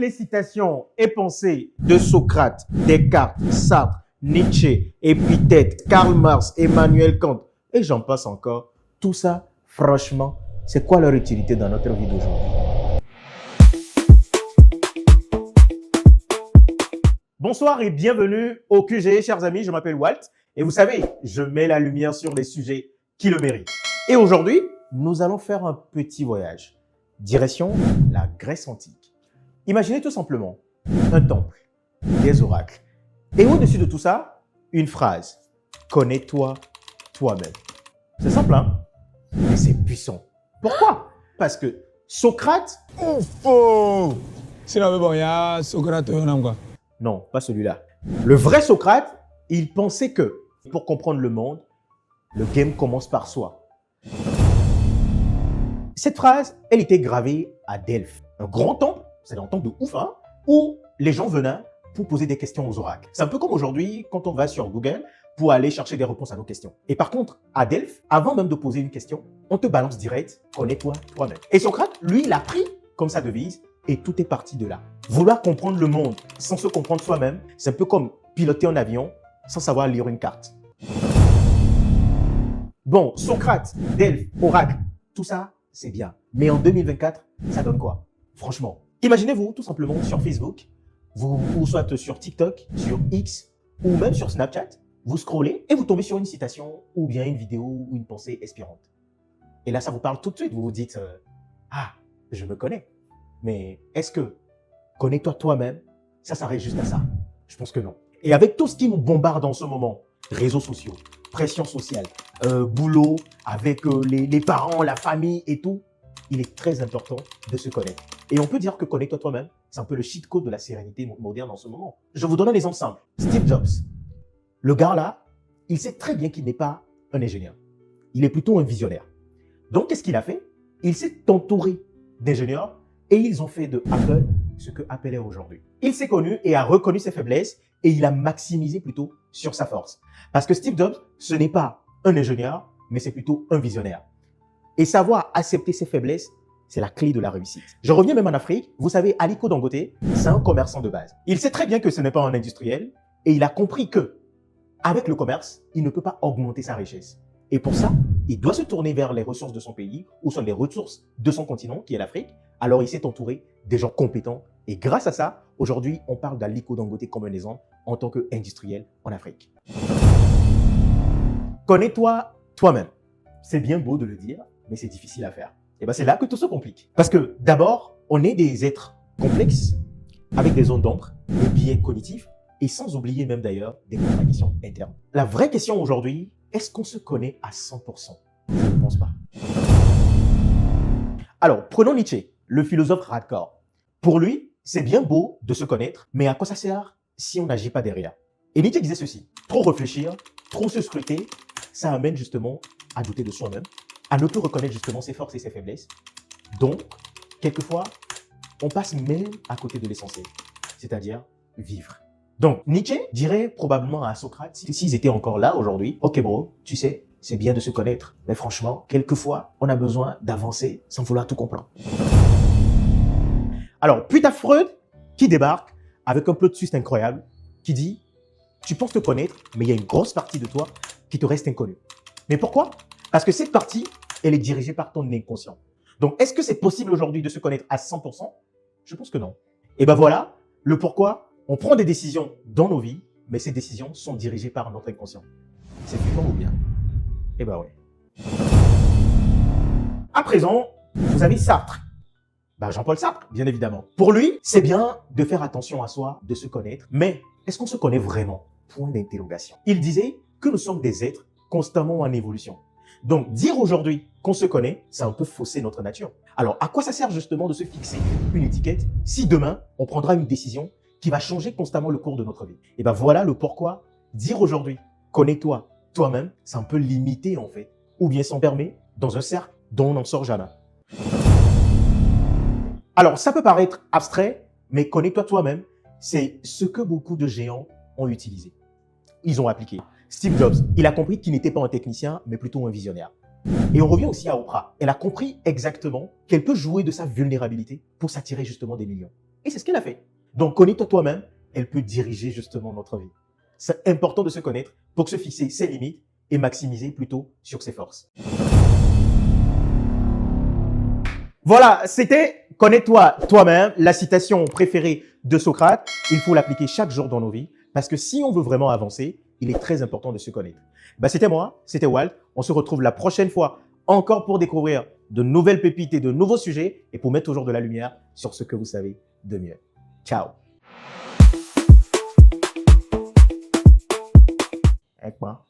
les citations et pensées de Socrate, Descartes, Sartre, Nietzsche, Épithète, Karl Marx, Emmanuel Kant, et j'en passe encore, tout ça, franchement, c'est quoi leur utilité dans notre vie d'aujourd'hui? Bonsoir et bienvenue au QG, chers amis, je m'appelle Walt, et vous savez, je mets la lumière sur les sujets qui le méritent. Et aujourd'hui, nous allons faire un petit voyage, direction la Grèce antique. Imaginez tout simplement un temple, des oracles, et au-dessus de tout ça, une phrase, connais-toi toi-même. C'est simple, hein? Mais c'est puissant. Pourquoi? Parce que Socrate... Non, pas celui-là. Le vrai Socrate, il pensait que pour comprendre le monde, le game commence par soi. Cette phrase, elle était gravée à Delphes, un grand temple, c'est un temple de ouf, hein, où les gens venaient pour poser des questions aux oracles. C'est un peu comme aujourd'hui, quand on va sur Google pour aller chercher des réponses à nos questions. Et par contre, à Delphes, avant même de poser une question, on te balance direct, connais-toi toi-même. Et Socrate, lui, il a pris comme sa devise, et tout est parti de là. Vouloir comprendre le monde sans se comprendre soi-même, c'est un peu comme piloter un avion sans savoir lire une carte. Bon, Socrate, Delphes, oracle, tout ça, c'est bien. Mais en 2024, ça donne quoi? Franchement, imaginez-vous tout simplement sur Facebook, ou soit sur TikTok, sur X, ou même sur Snapchat, vous scrollez et vous tombez sur une citation, ou bien une vidéo, ou une pensée inspirante. Et là, ça vous parle tout de suite. Vous vous dites, ah, je me connais. Mais est-ce que connais-toi toi-même, ça s'arrête juste à ça? Je pense que non. Et avec tout ce qui nous bombarde en ce moment, réseaux sociaux, pression sociale, boulot, avec les parents, la famille et tout, il est très important de se connaître. Et on peut dire que connais-toi toi-même, c'est un peu le cheat code de la sérénité moderne en ce moment. Je vous donne un exemple simple. Steve Jobs. Le gars là, il sait très bien qu'il n'est pas un ingénieur. Il est plutôt un visionnaire. Donc, qu'est-ce qu'il a fait? Il s'est entouré d'ingénieurs et ils ont fait de Apple ce que Apple est aujourd'hui. Il s'est connu et a reconnu ses faiblesses et il a maximisé plutôt sur sa force. Parce que Steve Jobs, ce n'est pas un ingénieur, mais c'est plutôt un visionnaire. Et savoir accepter ses faiblesses, c'est la clé de la réussite. Je reviens même en Afrique. Vous savez, Aliko Dangote, c'est un commerçant de base. Il sait très bien que ce n'est pas un industriel et il a compris que, avec le commerce, il ne peut pas augmenter sa richesse. Et pour ça, il doit se tourner vers les ressources de son pays ou sont les ressources de son continent, qui est l'Afrique. Alors, il s'est entouré des gens compétents. Et grâce à ça, aujourd'hui, on parle d'Aliko Dangote comme un exemple en tant qu'industriel en Afrique. Connais-toi toi-même. C'est bien beau de le dire, mais c'est difficile à faire. Et bien, c'est là que tout se complique. Parce que d'abord, on est des êtres complexes, avec des zones d'ombre, des biais cognitifs, et sans oublier même d'ailleurs des contradictions internes. La vraie question aujourd'hui, est-ce qu'on se connaît à 100%? Je ne pense pas. Alors, prenons Nietzsche, le philosophe hardcore. Pour lui, c'est bien beau de se connaître, mais à quoi ça sert si on n'agit pas derrière? Et Nietzsche disait ceci, trop réfléchir, trop se scruter, ça amène justement à douter de soi-même, à ne plus reconnaître justement ses forces et ses faiblesses. Donc, quelquefois, on passe même à côté de l'essentiel, c'est-à-dire vivre. Donc, Nietzsche dirait probablement à Socrate, s'ils étaient encore là aujourd'hui, « Ok bro, tu sais, c'est bien de se connaître, mais franchement, quelquefois, on a besoin d'avancer sans vouloir tout comprendre. » Alors, puis t'as Freud qui débarque avec un plot twist incroyable, qui dit « Tu penses te connaître, mais il y a une grosse partie de toi qui te reste inconnue. » Mais pourquoi? Parce que cette partie, elle est dirigée par ton inconscient. Donc, est-ce que c'est possible aujourd'hui de se connaître à 100%? Je pense que non. Et ben voilà le pourquoi on prend des décisions dans nos vies, mais ces décisions sont dirigées par notre inconscient. C'est flippant ou bien? Eh ben oui. À présent, vous avez Sartre. Jean-Paul Sartre, bien évidemment. Pour lui, c'est bien de faire attention à soi, de se connaître, mais est-ce qu'on se connaît vraiment? Point d'interrogation. Il disait que nous sommes des êtres constamment en évolution. Donc, dire aujourd'hui qu'on se connaît, c'est un peu fausser notre nature. Alors, à quoi ça sert justement de se fixer une étiquette si demain, on prendra une décision qui va changer constamment le cours de notre vie? Et ben voilà le pourquoi dire aujourd'hui, connais-toi toi-même, c'est un peu limité en fait. Ou bien s'enfermer dans un cercle dont on n'en sort jamais. Alors, ça peut paraître abstrait, mais connais-toi toi-même, c'est ce que beaucoup de géants ont utilisé. Ils ont appliqué. Steve Jobs, il a compris qu'il n'était pas un technicien, mais plutôt un visionnaire. Et on revient aussi à Oprah. Elle a compris exactement qu'elle peut jouer de sa vulnérabilité pour s'attirer justement des millions. Et c'est ce qu'elle a fait. Donc, connais-toi toi-même, elle peut diriger justement notre vie. C'est important de se connaître pour se fixer ses limites et maximiser plutôt sur ses forces. Voilà, c'était « Connais-toi toi-même », la citation préférée de Socrate. Il faut l'appliquer chaque jour dans nos vies parce que si on veut vraiment avancer, il est très important de se connaître. C'était moi, c'était Walt. On se retrouve la prochaine fois encore pour découvrir de nouvelles pépites et de nouveaux sujets et pour mettre toujours de la lumière sur ce que vous savez de mieux. Ciao. Avec moi.